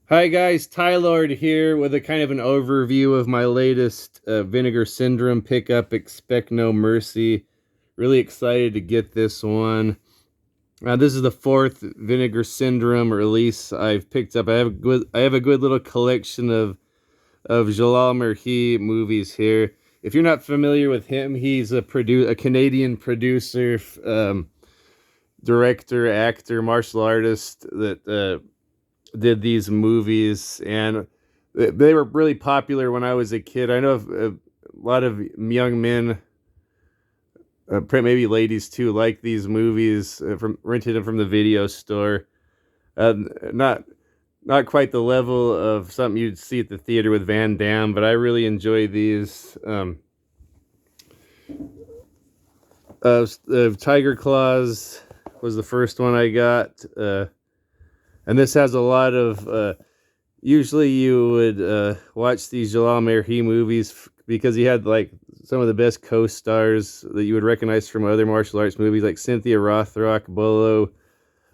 Hi guys, Tylord here with a kind of an overview of my latest Vinegar Syndrome pickup, Expect No Mercy. Really excited to get this one. This is the fourth Vinegar Syndrome release I've picked up. I have a good little collection of Jalal Merhi movies here. If you're not familiar with him, he's a Canadian producer, director, actor, martial artist that did these movies, and they were really popular when I was a kid. I know a lot of young men, maybe ladies too, like these movies from rented them from the video store. Uh, not not quite the level of something you'd see at the theater with Van Damme, but I really enjoy these. Tiger Claws was the first one I got, and this has a lot of usually you would watch these Jalal Merhi movies because he had like some of the best co-stars that you would recognize from other martial arts movies, like Cynthia Rothrock, Bolo.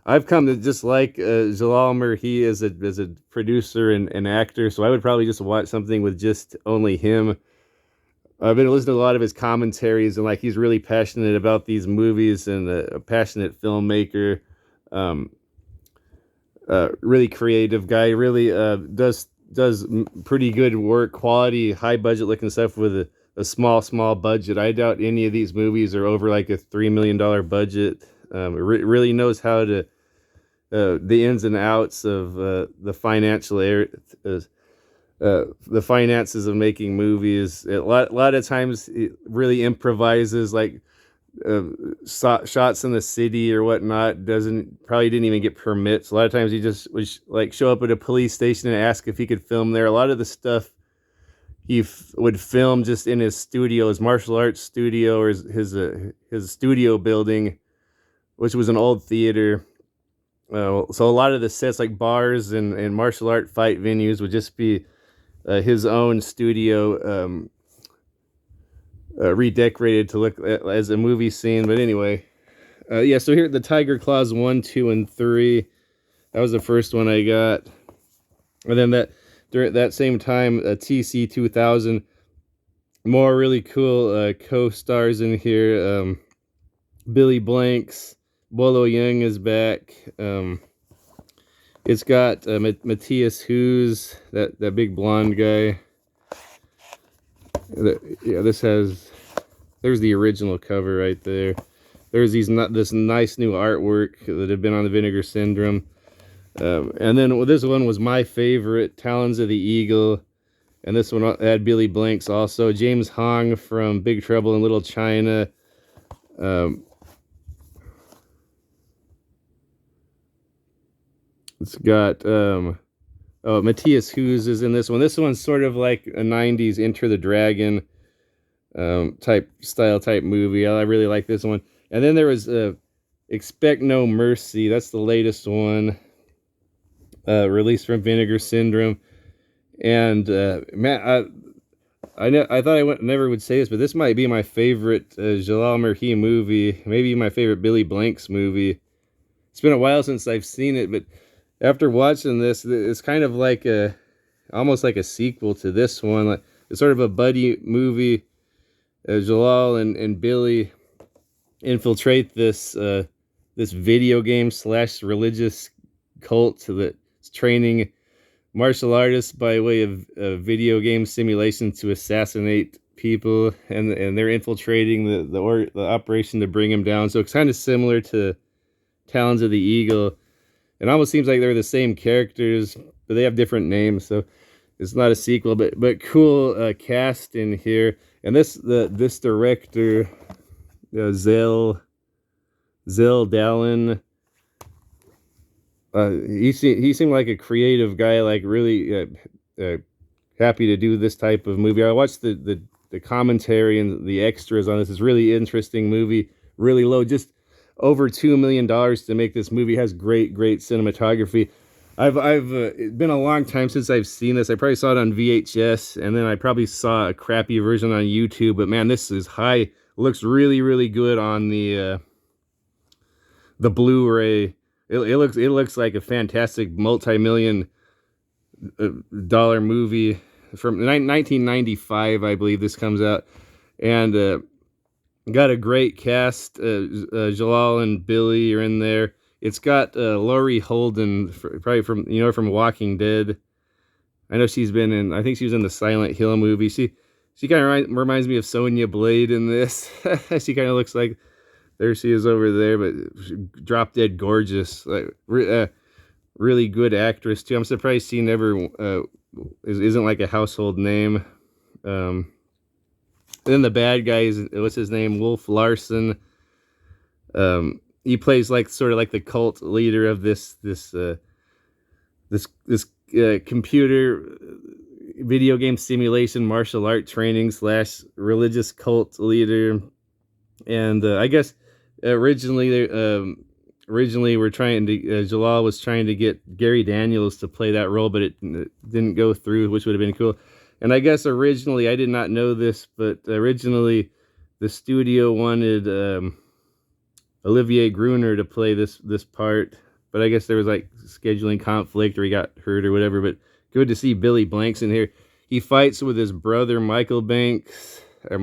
I've come to just like Jalal Merhi as a producer and actor, so I would probably just watch something with just only him. I've been listening to a lot of his commentaries, and like he's really passionate about these movies and a passionate filmmaker. Um, really creative guy. Really does pretty good work, quality, high budget looking stuff with a small budget. I doubt any of these movies are over like a $3 million budget. Really knows how to the ins and outs of the finances of making movies. A lot of times it really improvises, like uh, shots in the city or whatnot. Doesn't Probably didn't even get permits. A lot of times he just would like show up at a police station and ask if he could film there. A lot of the stuff would film just in his studio, his martial arts studio, or his studio building, which was an old theater. So a lot of the sets, like bars and martial art fight venues, would just be his own studio, redecorated to look as a movie scene. But anyway, yeah. So here, the Tiger Claws 1, 2, and 3. That was the first one I got, and then during that same time, TC 2000. More really cool co-stars in here. Billy Blanks, Bolo Young is back. It's got Matthias Hughes, that big blonde guy. Yeah, this has. There's the original cover right there. There's this nice new artwork that had been on the Vinegar Syndrome. And then this one was my favorite, Talons of the Eagle. And this one had Billy Blanks also. James Hong from Big Trouble in Little China. Um, it's got Matthias Hughes is in this one. This one's sort of like a 90s Enter the Dragon type movie. I really like this one. And then there was Expect No Mercy. That's the latest one, released from Vinegar Syndrome. And man, I thought never would say this, but this might be my favorite Jalal Merhi movie. Maybe my favorite Billy Blanks movie. It's been a while since I've seen it, but after watching this, it's kind of like almost like a sequel to this one. Like, it's sort of a buddy movie. Jalal and Billy infiltrate this video game slash religious cult that's training martial artists by way of video game simulation to assassinate people, and they're infiltrating the operation to bring him down. So it's kind of similar to Talons of the Eagle. It almost seems like they're the same characters, but they have different names. So it's not a sequel, but cool cast in here. And this director, Zell Dallin, he seemed like a creative guy, like really happy to do this type of movie. I watched the commentary and the extras on this. It's really interesting movie, really low, just over $2 million to make this movie. It has great cinematography. I've It's been a long time since I've seen this. I probably saw it on VHS, and then I probably saw a crappy version on YouTube. But man, this is high. Looks really good on the Blu-ray. It looks like a fantastic multi-million dollar movie from 1995, I believe this comes out, and got a great cast. Jalal and Billy are in there. It's got Laurie Holden, probably from Walking Dead. I know she's been in. I think she was in the Silent Hill movie. She kind of reminds me of Sonya Blade in this. She kind of looks like, there she is over there, but drop dead gorgeous. Like really good actress too. I'm surprised she never isn't like a household name. And then the bad guy is, what's his name? Wolf Larson. He plays like sort of like the cult leader of this computer video game simulation martial art training / religious cult leader. And I guess originally we're trying to Jalal was trying to get Gary Daniels to play that role, but it didn't go through, which would have been cool. And I guess originally, I did not know this, but originally the studio wanted Olivier Gruner to play this part, but I guess there was like scheduling conflict, or he got hurt or whatever. But good to see Billy Blanks in here. He fights with his brother Michael Blanks. I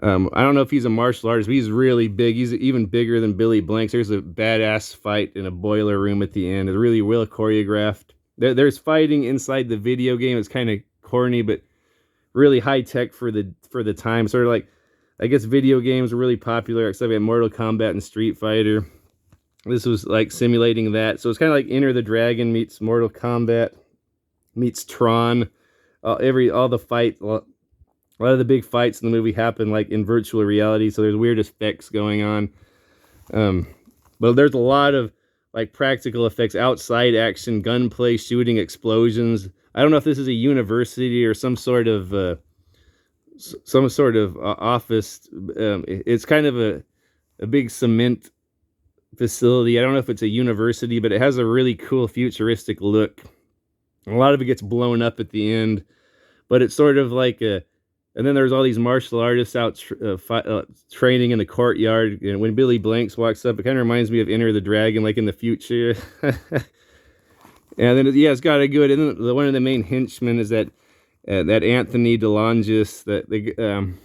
don't know if he's a martial artist, but he's really big. He's even bigger than Billy Blanks. There's a badass fight in a boiler room at the end. It's really well choreographed. There's fighting inside the video game. It's kind of corny, but really high tech for the time. Sort of like, I guess video games were really popular, except at Mortal Kombat and Street Fighter. This was like simulating that. So it's kind of like Enter the Dragon meets Mortal Kombat meets Tron. A lot of the big fights in the movie happen like in virtual reality, so there's weird effects going on. But there's a lot of like practical effects, outside action, gunplay, shooting, explosions. I don't know if this is a university or some sort of office. It's kind of a big cement facility. I don't know if it's a university, but it has a really cool futuristic look. A lot of it gets blown up at the end, but it's sort of like a. And then there's all these martial artists out training in the courtyard. And when Billy Blanks walks up, it kind of reminds me of Enter the Dragon, like in the future. And then, yeah, it's got a good. And then one of the main henchmen is that Anthony DeLongis.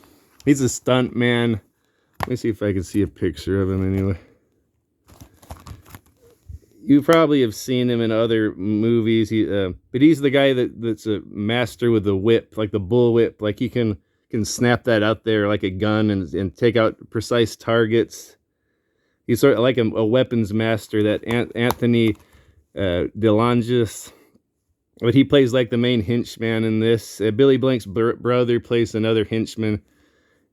He's a stunt man. Let me see if I can see a picture of him anyway. You probably have seen him in other movies. But he's the guy that's a master with the whip, like the bull whip. Like he can snap that out there like a gun and take out precise targets. He's sort of like a weapons master, that Anthony DeLongis. But he plays like the main henchman in this. Billy Blank's brother plays another henchman.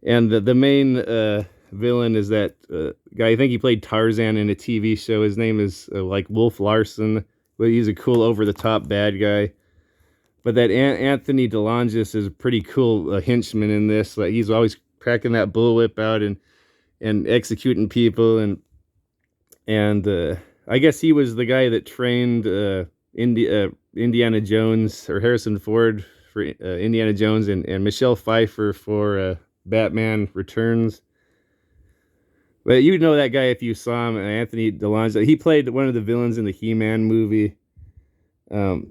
And the main villain is that guy. I think he played Tarzan in a TV show. His name is like Wolf Larson, but he's a cool over-the-top bad guy. But that Anthony DeLongis is a pretty cool henchman in this. Like he's always cracking that bullwhip out and executing people. And I guess he was the guy that trained Indiana Jones, or Harrison Ford for Indiana Jones, and Michelle Pfeiffer for Batman Returns. But you know that guy if you saw him, Anthony DeLongis. He played one of the villains in the He-Man movie. Well,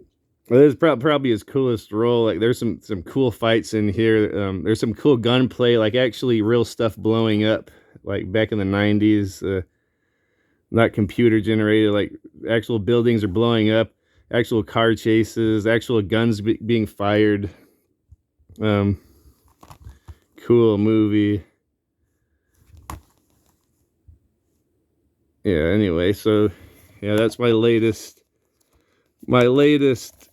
this is probably his coolest role. Like, there's some cool fights in here. There's some cool gunplay, like actually real stuff blowing up, like back in the 90s. Not computer generated. Like actual buildings are blowing up, actual car chases, actual guns being fired. Cool movie. Yeah, anyway, so yeah, that's my latest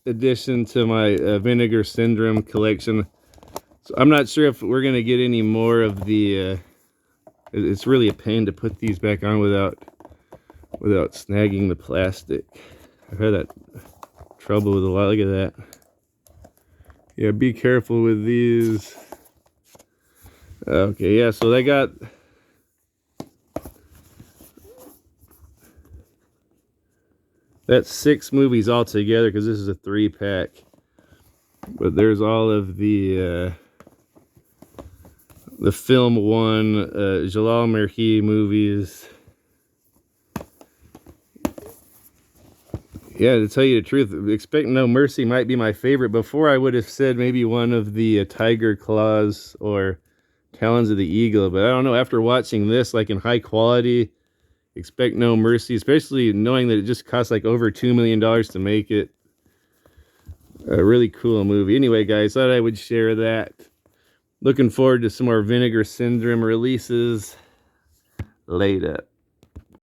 addition to my Vinegar Syndrome collection. So I'm not sure if we're gonna get any more of the it's really a pain to put these back on without snagging the plastic. I've had that trouble with a lot. Look at that. Yeah, be careful with these. Okay, yeah, so they got that's 6 movies altogether, because this is a 3-pack. But there's all of the film one, Jalal Merhi movies. Yeah, to tell you the truth, Expect No Mercy might be my favorite. Before I would have said maybe one of the Tiger Claws or Talons of the Eagle, but I don't know, after watching this, like in high quality, Expect No Mercy, especially knowing that it just cost like over $2 million to make it. A really cool movie. Anyway, guys, thought I would share that. Looking forward to some more Vinegar Syndrome releases. Later.